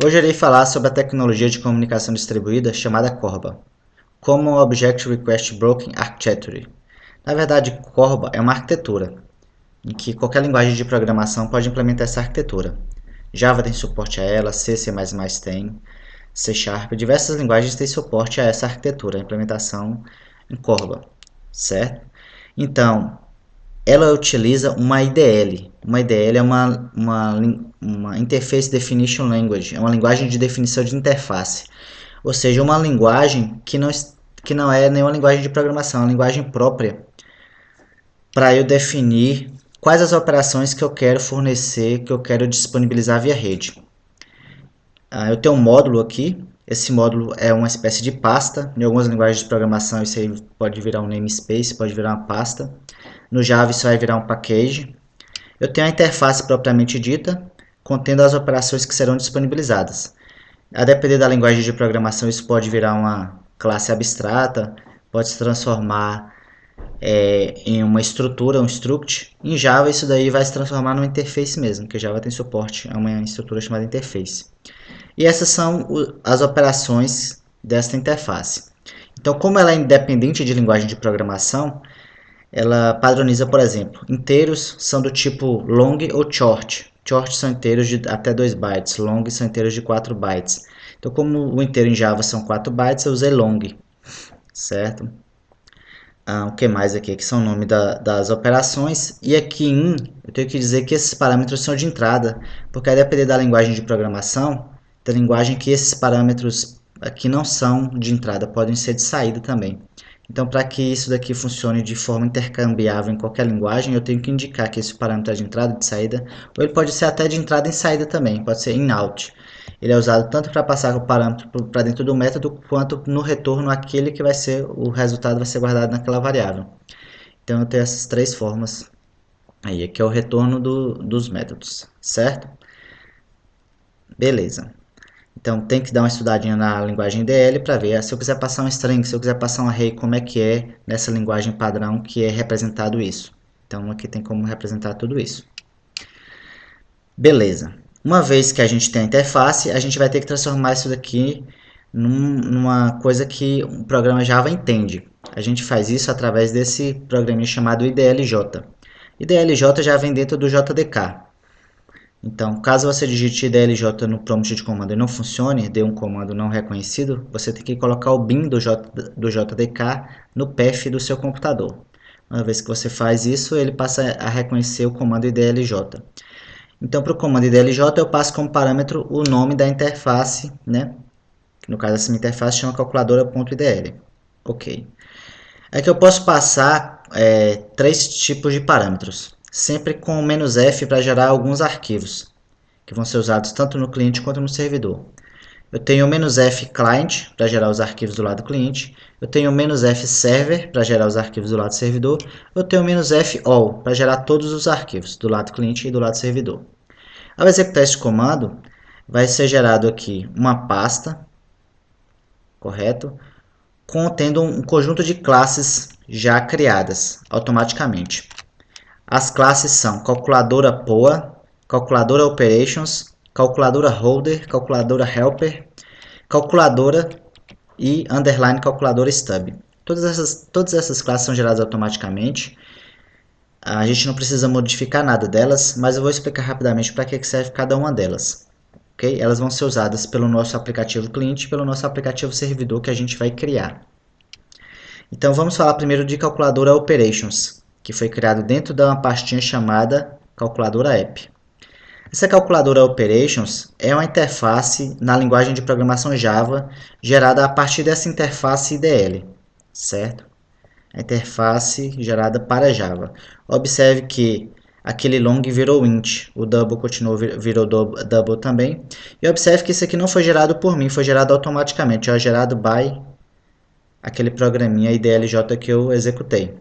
Hoje irei falar sobre a tecnologia de comunicação distribuída chamada CORBA, Common Object Request Broken Architecture. Na verdade, CORBA é uma arquitetura em que qualquer linguagem de programação pode implementar essa arquitetura. Java tem suporte a ela, C++ tem, C Sharp, diversas linguagens têm suporte a essa arquitetura, a implementação em CORBA, certo? Então, ela utiliza uma IDL. Uma IDL é uma Interface Definition Language, é uma linguagem de definição de interface. Ou seja, uma linguagem que não é nenhuma linguagem de programação, é uma linguagem própria para eu definir quais as operações que eu quero fornecer, que eu quero disponibilizar via rede. Eu tenho um módulo aqui, esse módulo é uma espécie de pasta. Em algumas linguagens de programação isso aí pode virar um namespace, pode virar uma pasta. No Java isso vai virar um package. Eu tenho a interface propriamente dita, contendo as operações que serão disponibilizadas. A depender da linguagem de programação, isso pode virar uma classe abstrata, pode se transformar em uma estrutura, um struct. Em Java, isso daí vai se transformar numa interface mesmo, que Java tem suporte a uma estrutura chamada interface. E essas são as operações desta interface. Então, como ela é independente de linguagem de programação, ela padroniza, por exemplo, inteiros são do tipo long ou short. Short são inteiros de até 2 bytes, long são inteiros de 4 bytes. Então, como o inteiro em Java são 4 bytes, eu usei long, certo? O que mais aqui? Aqui são o nome das operações. E aqui em eu tenho que dizer que esses parâmetros são de entrada, porque a depender da linguagem de programação, da linguagem que esses parâmetros aqui não são de entrada, podem ser de saída também. Então, para que isso daqui funcione de forma intercambiável em qualquer linguagem, eu tenho que indicar que esse parâmetro é de entrada e de saída, ou ele pode ser até de entrada e saída também, pode ser in-out. Ele é usado tanto para passar o parâmetro para dentro do método, quanto no retorno aquele que vai ser o resultado vai ser guardado naquela variável. Então eu tenho essas três formas aí, aqui é o retorno dos métodos, certo? Beleza. Então tem que dar uma estudadinha na linguagem DL para ver se eu quiser passar um string, se eu quiser passar um array, como é que é nessa linguagem padrão que é representado isso. Então aqui tem como representar tudo isso. Beleza. Uma vez que a gente tem a interface, a gente vai ter que transformar isso daqui numa coisa que o programa Java entende. A gente faz isso através desse programinha chamado IDLJ. IDLJ já vem dentro do JDK. Então, caso você digite IDLJ no prompt de comando e não funcione, dê um comando não reconhecido, você tem que colocar o bin do JDK no path do seu computador. Uma vez que você faz isso, ele passa a reconhecer o comando IDLJ. Então, para o comando IDLJ, eu passo como parâmetro o nome da interface, né? No caso, essa minha interface chama calculadora.idl. Ok. Aqui eu posso passar três tipos de parâmetros, sempre com "-f" para gerar alguns arquivos, que vão ser usados tanto no cliente quanto no servidor. Eu tenho "-f client para gerar os arquivos do lado do cliente, eu tenho "-f server para gerar os arquivos do lado do servidor, eu tenho "-f all para gerar todos os arquivos do lado do cliente e do lado do servidor. Ao executar esse comando, vai ser gerado aqui uma pasta, correto? Contendo um conjunto de classes já criadas automaticamente. As classes são calculadora POA, calculadora Operations, calculadora Holder, calculadora Helper, calculadora e underline calculadora Stub. Todas essas classes são geradas automaticamente. A gente não precisa modificar nada delas, mas eu vou explicar rapidamente para que serve cada uma delas. Okay? Elas vão ser usadas pelo nosso aplicativo cliente e pelo nosso aplicativo servidor que a gente vai criar. Então vamos falar primeiro de calculadora Operations, que foi criado dentro de uma pastinha chamada calculadora App. Essa calculadora Operations é uma interface na linguagem de programação Java gerada a partir dessa interface IDL, certo? A interface gerada para Java. Observe que aquele long virou int, o double continuou, virou double também. E observe que isso aqui não foi gerado por mim, foi gerado automaticamente, é gerado by aquele programinha IDLJ que eu executei,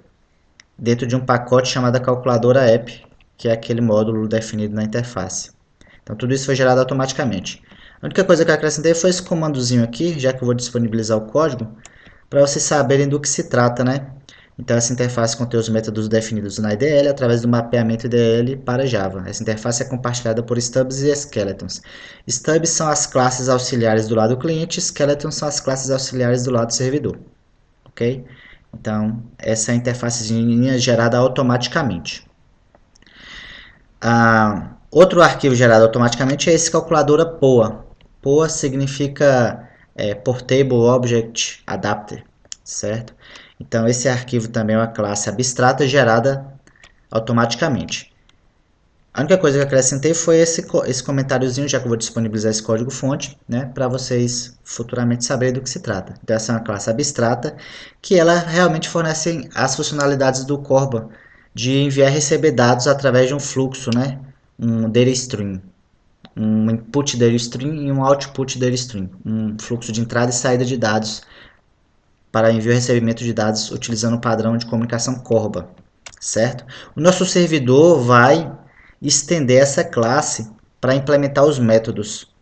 dentro de um pacote chamado calculadora app, que é aquele módulo definido na interface. Então tudo isso foi gerado automaticamente. A única coisa que eu acrescentei foi esse comandozinho aqui, já que eu vou disponibilizar o código, para vocês saberem do que se trata, né? Então essa interface contém os métodos definidos na IDL através do mapeamento IDL para Java. Essa interface é compartilhada por stubs e skeletons. Stubs são as classes auxiliares do lado cliente, skeletons são as classes auxiliares do lado servidor. Ok? Então essa é a interfacezinha gerada automaticamente. Outro arquivo gerado automaticamente é esse calculadora POA. POA significa Portable Object Adapter, certo? Então esse arquivo também é uma classe abstrata gerada automaticamente. A única coisa que eu acrescentei foi esse comentáriozinho, já que eu vou disponibilizar esse código-fonte, né, para vocês futuramente saberem do que se trata. Então essa é uma classe abstrata que ela realmente fornece as funcionalidades do Corba de enviar e receber dados através de um fluxo, né, um data stream, um input data stream e um output data stream, um fluxo de entrada e saída de dados para envio e recebimento de dados utilizando o padrão de comunicação Corba, certo? O nosso servidor vai estender essa classe para implementar os métodos,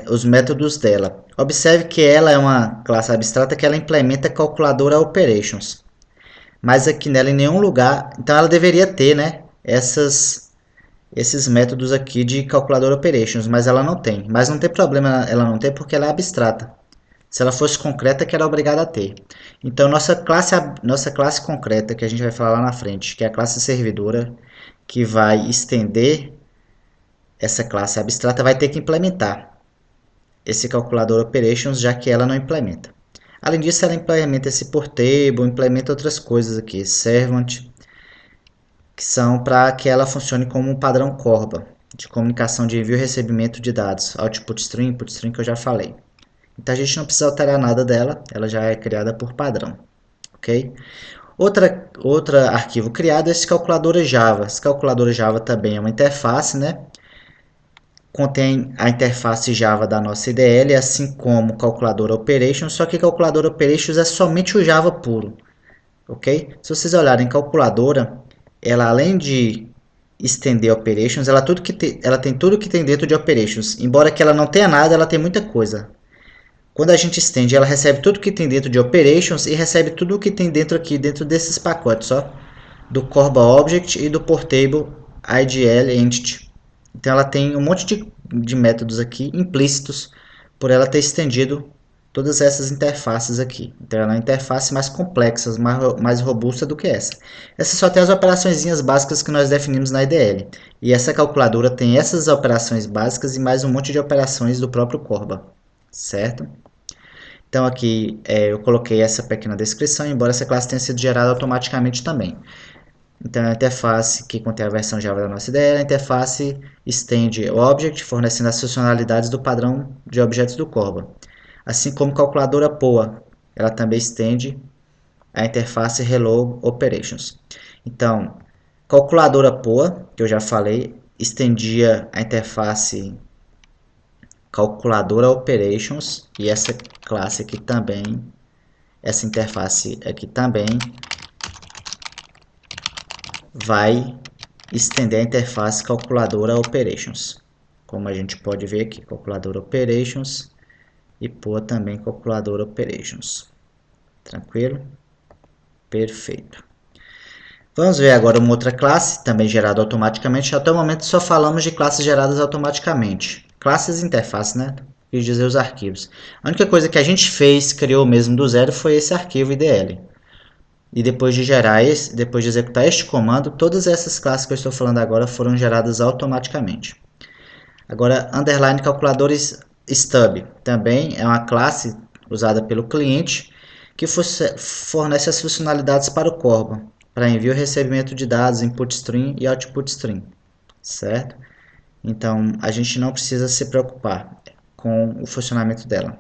os métodos dela. Observe que ela é uma classe abstrata que ela implementa calculadora operations, mas aqui nela em nenhum lugar, então ela deveria ter, né, esses métodos aqui de calculadora operations, mas ela não tem. Mas não tem problema ela não ter porque ela é abstrata. Se ela fosse concreta, que era obrigada a ter. Então, nossa classe concreta, que a gente vai falar lá na frente, que é a classe servidora, que vai estender essa classe abstrata, vai ter que implementar esse calculador operations, já que ela não implementa. Além disso, ela implementa esse portable, implementa outras coisas aqui, servant, que são para que ela funcione como um padrão Corba, de comunicação de envio e recebimento de dados, output string, input string, que eu já falei. Então a gente não precisa alterar nada dela, ela já é criada por padrão, ok? Outra arquivo criado é esse calculadora Java. Esse calculadora Java também é uma interface, né? Contém a interface Java da nossa IDL, assim como calculadora Operations, só que calculadora Operations é somente o Java puro, ok? Se vocês olharem calculadora, ela além de estender Operations, ela tem tudo que tem dentro de Operations. Embora que ela não tenha nada, ela tem muita coisa. Quando a gente estende, ela recebe tudo que tem dentro de Operations e recebe tudo que tem dentro aqui, dentro desses pacotes, ó, do Corba Object e do Portable IDL Entity. Então ela tem um monte de métodos aqui implícitos por ela ter estendido todas essas interfaces aqui. Então ela é uma interface mais complexa, mais robusta do que essa. Essa só tem as operações básicas que nós definimos na IDL. E essa calculadora tem essas operações básicas e mais um monte de operações do próprio Corba, certo? Então aqui eu coloquei essa pequena descrição, embora essa classe tenha sido gerada automaticamente também. Então a interface que contém a versão Java da nossa ideia, a interface estende o object, fornecendo as funcionalidades do padrão de objetos do Corba. Assim como calculadora POA, ela também estende a interface Hello Operations. Então, calculadora POA, que eu já falei, estendia a interface calculadora operations e essa classe aqui também, essa interface aqui também vai estender a interface calculadora operations, como a gente pode ver aqui, calculadora operations e pôr também calculadora operations. Tranquilo? Perfeito. Vamos ver agora uma outra classe, também gerada automaticamente. Até o momento só falamos de classes geradas automaticamente. Classes e interfaces, né? Quis dizer os arquivos. A única coisa que a gente fez, criou mesmo do zero, foi esse arquivo IDL. E depois de depois de executar este comando, todas essas classes que eu estou falando agora foram geradas automaticamente. Agora, underline calculadores stub. Também é uma classe usada pelo cliente que fornece as funcionalidades para o Corba, para envio e recebimento de dados, input stream e output stream, certo? Então, a gente não precisa se preocupar com o funcionamento dela.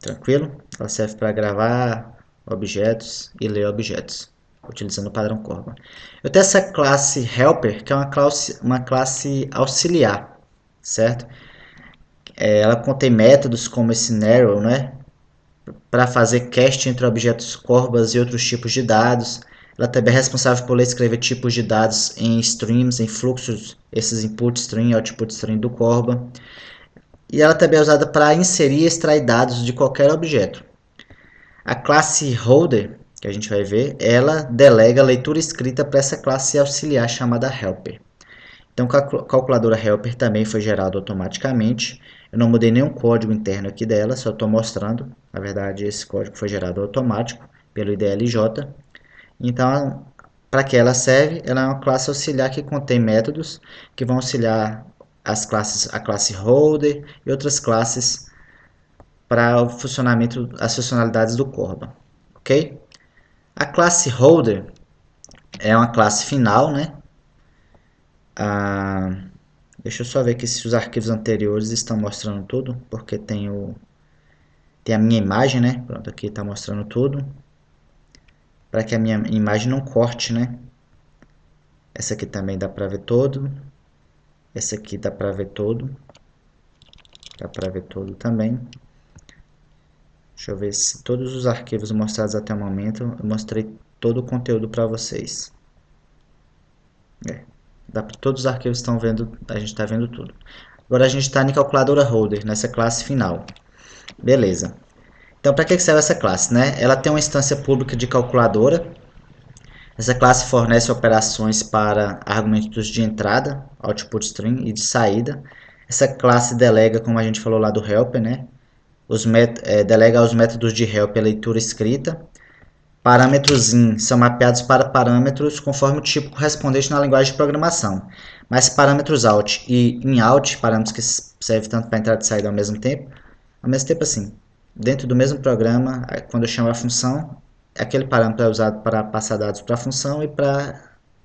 Tranquilo? Ela serve para gravar objetos e ler objetos, utilizando o padrão Corba. Eu tenho essa classe Helper, que é uma classe auxiliar, certo? Ela contém métodos como esse narrow, né? Para fazer cast entre objetos Corbas e outros tipos de dados. Ela também é responsável por ler e escrever tipos de dados em streams, em fluxos, esses input stream e output stream do Corba. E ela também é usada para inserir e extrair dados de qualquer objeto. A classe holder, que a gente vai ver, ela delega a leitura escrita para essa classe auxiliar chamada helper. Então, a calculadora helper também foi gerada automaticamente. Eu não mudei nenhum código interno aqui dela, só estou mostrando. Na verdade, esse código foi gerado automático pelo IDLJ. Então, para que ela serve? Ela é uma classe auxiliar que contém métodos que vão auxiliar a classe holder e outras classes para o funcionamento, as funcionalidades do Corba, ok? A classe holder é uma classe final, né? Deixa eu só ver aqui se os arquivos anteriores estão mostrando tudo, porque tem a minha imagem, né? Pronto, aqui está mostrando tudo, para que a minha imagem não corte, né? Essa aqui também dá para ver todo, essa aqui dá para ver todo, dá para ver todo também. Deixa eu ver se todos os arquivos mostrados até o momento eu mostrei todo o conteúdo para vocês. Todos os arquivos estão vendo, a gente está vendo tudo. Agora a gente está em calculadora holder, nessa classe final. Beleza. Então, para que serve essa classe, né? Ela tem uma instância pública de calculadora. Essa classe fornece operações para argumentos de entrada, output string, e de saída. Essa classe delega, como a gente falou lá do helper, né? Delega aos métodos de helper a leitura escrita. Parâmetros in são mapeados para parâmetros conforme o tipo correspondente na linguagem de programação. Mas parâmetros out e in-out, parâmetros que servem tanto para entrada e saída ao mesmo tempo assim, dentro do mesmo programa, quando eu chamo a função, aquele parâmetro é usado para passar dados para a função e para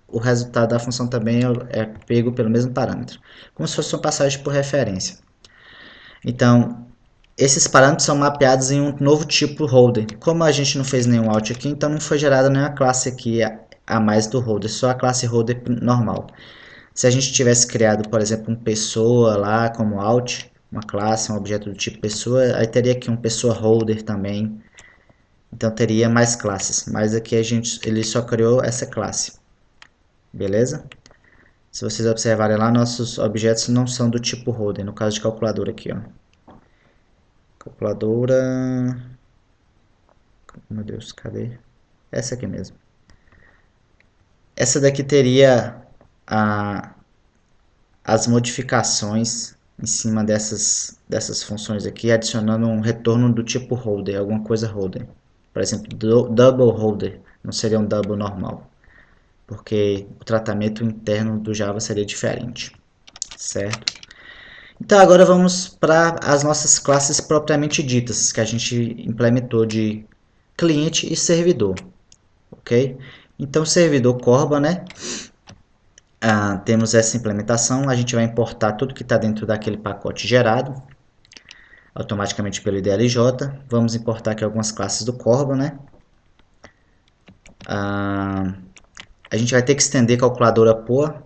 o resultado da função também é pego pelo mesmo parâmetro, como se fosse uma passagem por referência. Então, esses parâmetros são mapeados em um novo tipo holder. Como a gente não fez nenhum out aqui, então não foi gerada nenhuma classe aqui a mais do holder, só a classe holder normal. Se a gente tivesse criado, por exemplo, um pessoa lá como out, uma classe, um objeto do tipo pessoa, aí teria aqui um pessoa holder também. Então teria mais classes, mas aqui ele só criou essa classe. Beleza? Se vocês observarem lá, nossos objetos não são do tipo holder, no caso de calculadora aqui, ó. Calculadora. Meu Deus, cadê? Essa aqui mesmo. Essa daqui teria as modificações em cima dessas funções aqui, adicionando um retorno do tipo holder, alguma coisa holder. Por exemplo, double holder, não seria um double normal, porque o tratamento interno do Java seria diferente, certo? Então agora vamos para as nossas classes propriamente ditas, que a gente implementou de cliente e servidor, ok? Então servidor Corba, né? Temos essa implementação, a gente vai importar tudo que está dentro daquele pacote gerado, automaticamente pelo IDLJ. Vamos importar aqui algumas classes do Corba, né? A gente vai ter que estender calculadora por.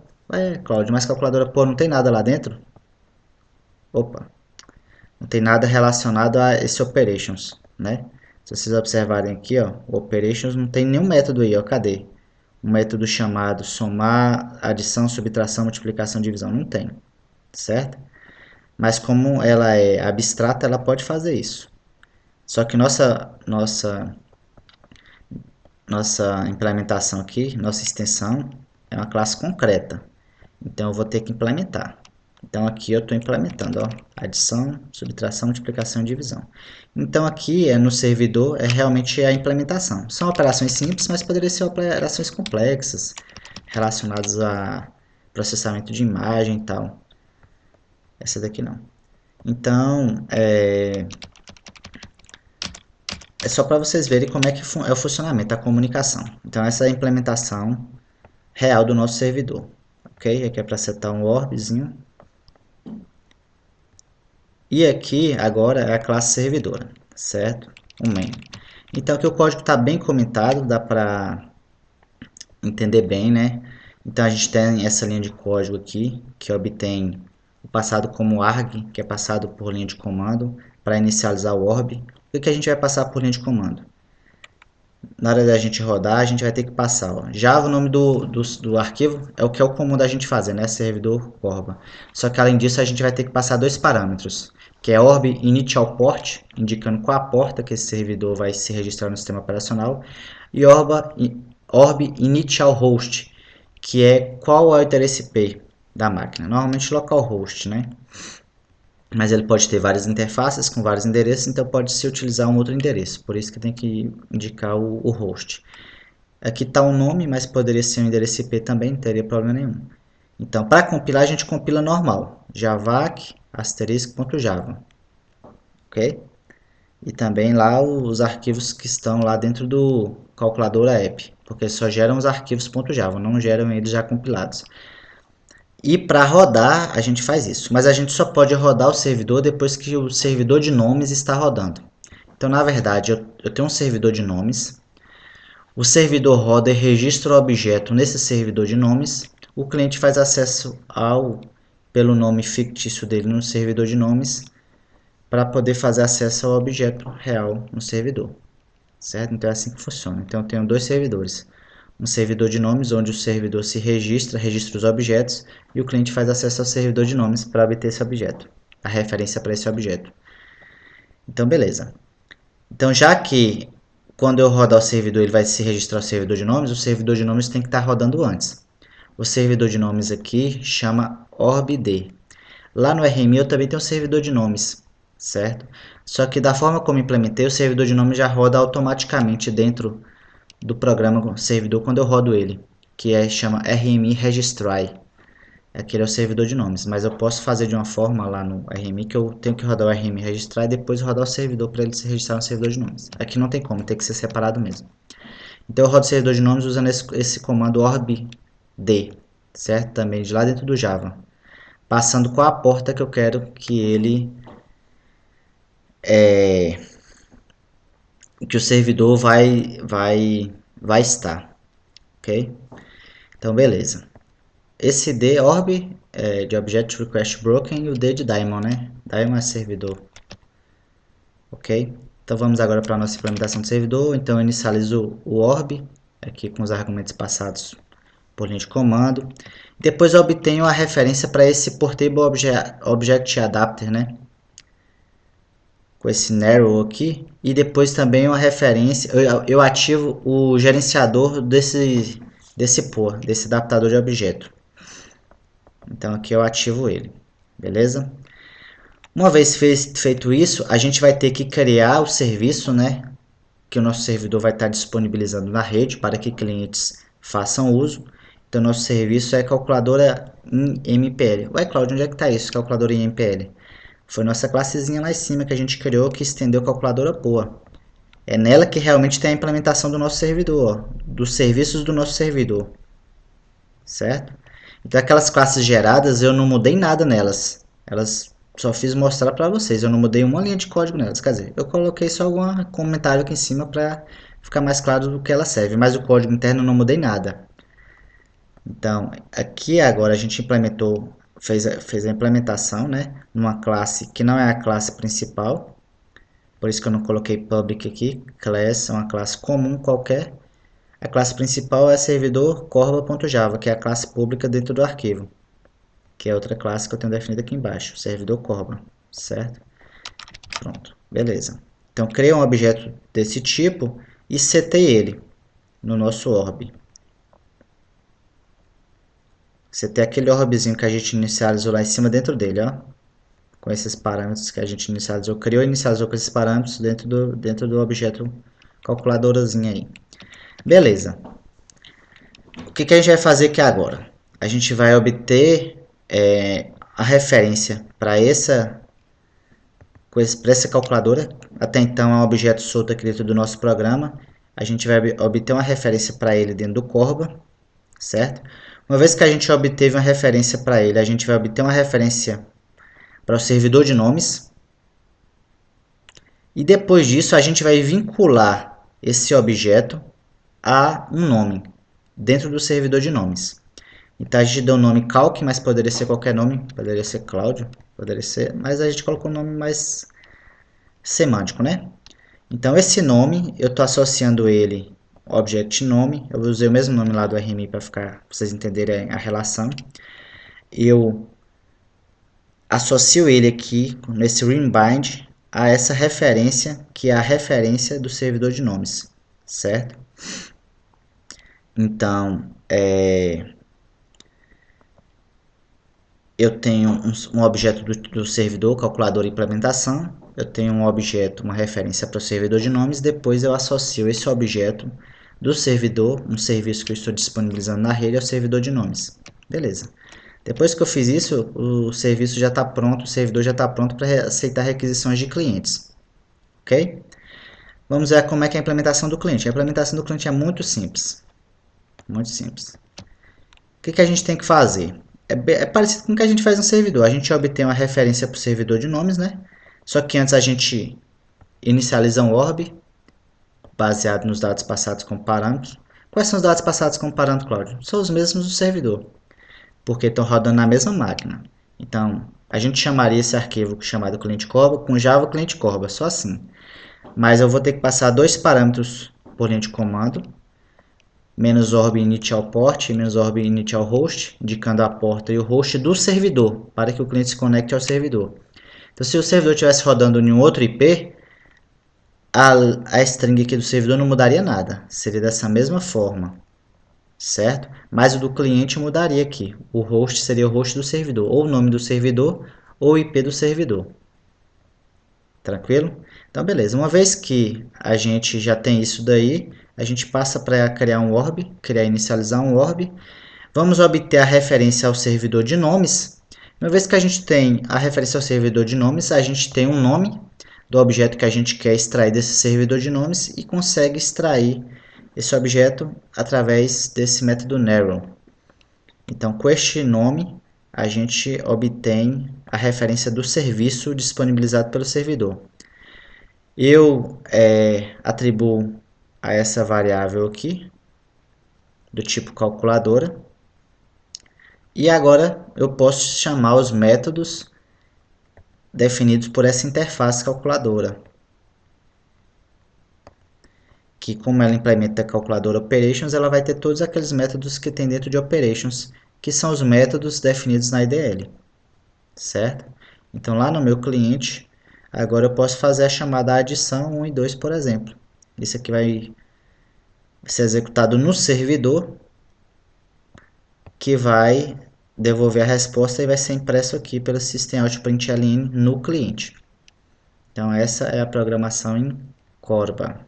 Cláudio, mas calculadora por não tem nada lá dentro? Opa, não tem nada relacionado a esse operations, né? Se vocês observarem aqui, ó, o operations não tem nenhum método aí, ó, cadê? Um método chamado somar, adição, subtração, multiplicação, divisão, não tem, certo? Mas como ela é abstrata, ela pode fazer isso. Só que nossa implementação aqui, nossa extensão, é uma classe concreta. Então eu vou ter que implementar. Então aqui eu estou implementando, ó, adição, subtração, multiplicação e divisão. Então aqui no servidor é realmente a implementação. São operações simples, mas poderiam ser operações complexas, relacionadas a processamento de imagem e tal. Essa daqui não. Então, é só para vocês verem como é que é o funcionamento, a comunicação. Então essa é a implementação real do nosso servidor. Ok? Aqui é para setar um orbzinho. E aqui agora é a classe servidora, certo? O main. Então aqui o código está bem comentado, dá para entender bem, né? Então a gente tem essa linha de código aqui, que obtém o passado como arg, que é passado por linha de comando, para inicializar o orb. O que a gente vai passar por linha de comando? na hora da gente rodar, a gente vai ter que passar, ó, Java, o nome do arquivo, é o que é o comum da gente fazer, né? Servidor Corba. Só que além disso, a gente vai ter que passar dois parâmetros, que é orb initial port, indicando qual a porta que esse servidor vai se registrar no sistema operacional, e orb initial host, que é qual é o endereço IP da máquina. Normalmente localhost, né? Mas ele pode ter várias interfaces com vários endereços, então pode se utilizar um outro endereço. Por isso que tem que indicar o host. Aqui está o nome, mas poderia ser um endereço IP também, não teria problema nenhum. Então, para compilar, a gente compila normal. javac *.java. Ok? E também lá os arquivos que estão lá dentro do calculadora app. Porque só geram os arquivos .java, não geram eles já compilados. E para rodar, a gente faz isso. Mas a gente só pode rodar o servidor depois que o servidor de nomes está rodando. Então, na verdade, eu tenho um servidor de nomes. O servidor roda e registra o objeto nesse servidor de nomes. O cliente faz acesso pelo nome fictício dele no servidor de nomes para poder fazer acesso ao objeto real no servidor. Certo? Então é assim que funciona. Então eu tenho dois servidores. Um servidor de nomes, onde o servidor se registra os objetos, e o cliente faz acesso ao servidor de nomes para obter esse objeto, a referência para esse objeto. Então, beleza. Então, já que quando eu rodar o servidor, ele vai se registrar o servidor de nomes, o servidor de nomes tem que estar rodando antes. O servidor de nomes aqui chama orbd. Lá no RMI eu também tenho um servidor de nomes, certo? Só que da forma como implementei, o servidor de nomes já roda automaticamente dentro do programa servidor quando eu rodo ele, que chama RMI Registry. Aquele é o servidor de nomes, mas eu posso fazer de uma forma lá no RMI que eu tenho que rodar o RMI registrar e depois rodar o servidor para ele se registrar no servidor de nomes. Aqui não tem como, tem que ser separado mesmo. Então eu rodo o servidor de nomes usando esse comando orbd, certo? Também de lá dentro do Java. Passando qual a porta que eu quero que ele que o servidor vai estar, ok? Então beleza. Esse D orb é de Object Request Broken e o D de Daemon, né? Daemon é servidor. Ok? Então vamos agora para a nossa implementação do servidor. Então eu inicializo o orb aqui com os argumentos passados por linha de comando. Depois eu obtenho a referência para esse Portable Object Adapter, né? Com esse narrow aqui. E depois também uma referência, eu ativo o gerenciador desse adaptador de objeto. Então aqui eu ativo ele, beleza? Uma vez feito isso, a gente vai ter que criar o serviço, né? Que o nosso servidor vai estar disponibilizando na rede para que clientes façam uso. Então nosso serviço é calculadora em MPL. Ué, Cláudio, onde é que está isso, calculadora em MPL? Foi nossa classezinha lá em cima que a gente criou que estendeu calculadora POA. É nela que realmente tem a implementação do nosso servidor, ó, dos serviços do nosso servidor, certo? Então aquelas classes geradas eu não mudei nada nelas, elas só fiz mostrar para vocês, eu não mudei uma linha de código nelas, quer dizer, eu coloquei só algum comentário aqui em cima para ficar mais claro do que ela serve, mas o código interno eu não mudei nada. Então aqui agora a gente fez a implementação, né, numa classe que não é a classe principal, por isso que eu não coloquei public aqui. Class é uma classe comum qualquer. A classe principal é servidor corba.java, que é a classe pública dentro do arquivo, que é outra classe que eu tenho definida aqui embaixo, servidor corba, certo? Pronto, beleza. Então criei um objeto desse tipo e setei ele no nosso orb. Setei aquele orbzinho que a gente inicializou lá em cima dentro dele, ó, com esses parâmetros que a gente inicializou, criou e inicializou com esses parâmetros dentro do objeto calculadorazinha aí. Beleza. O que a gente vai fazer aqui agora? A gente vai obter a referência para essa calculadora. Até então é um objeto solto aqui dentro do nosso programa. A gente vai obter uma referência para ele dentro do Corba, certo? Uma vez que a gente obteve uma referência para ele, a gente vai obter uma referência para o servidor de nomes. E depois disso, a gente vai vincular esse objeto a um nome dentro do servidor de nomes. Então a gente deu o nome Calc, mas poderia ser qualquer nome, poderia ser Cláudio, poderia ser, mas a gente colocou um nome mais semântico, né? Então esse nome eu estou associando ele object nome, eu usei o mesmo nome lá do RMI para ficar, pra vocês entenderem a relação. Eu associo ele aqui nesse rembind a essa referência, que é a referência do servidor de nomes, certo? Então, eu tenho um objeto do servidor, calculadora e implementação, eu tenho um objeto, uma referência para o servidor de nomes, depois eu associo esse objeto do servidor, um serviço que eu estou disponibilizando na rede, ao servidor de nomes. Beleza. Depois que eu fiz isso, o serviço já está pronto, o servidor já está pronto para aceitar requisições de clientes. Ok? Vamos ver como é que é a implementação do cliente. A implementação do cliente é muito simples. Muito simples. O que a gente tem que fazer? É parecido com o que a gente faz no servidor. A gente obtém uma referência para o servidor de nomes, né? Só que antes a gente inicializa um orb baseado nos dados passados como parâmetros. Quais são os dados passados como parâmetro, Cláudio? São os mesmos do servidor, porque estão rodando na mesma máquina. Então, a gente chamaria esse arquivo chamado cliente Corba com Java cliente Corba, só assim. Mas eu vou ter que passar dois parâmetros por linha de comando, menos orb initial port e menos orb initial host, indicando a porta e o host do servidor, para que o cliente se conecte ao servidor. Então, se o servidor estivesse rodando em um outro IP, a string aqui do servidor não mudaria nada, seria dessa mesma forma, certo? Mas o do cliente mudaria aqui, o host seria o host do servidor, ou o nome do servidor, ou o IP do servidor. Tranquilo? Então, beleza. Uma vez que a gente já tem isso daí, a gente passa para criar um orb, inicializar um orb. Vamos obter a referência ao servidor de nomes. Uma vez que a gente tem a referência ao servidor de nomes, a gente tem um nome do objeto que a gente quer extrair desse servidor de nomes e consegue extrair esse objeto através desse método narrow. Então, com este nome, a gente obtém a referência do serviço disponibilizado pelo servidor. Eu atribuo a essa variável aqui, do tipo calculadora, e agora eu posso chamar os métodos definidos por essa interface calculadora, que como ela implementa a calculadora operations, ela vai ter todos aqueles métodos que tem dentro de operations, que são os métodos definidos na IDL, certo? Então lá no meu cliente, agora eu posso fazer a chamada adição 1 e 2, por exemplo. Isso aqui vai ser executado no servidor, que vai devolver a resposta e vai ser impresso aqui pelo system.out.println no cliente. Então essa é a programação em Corba.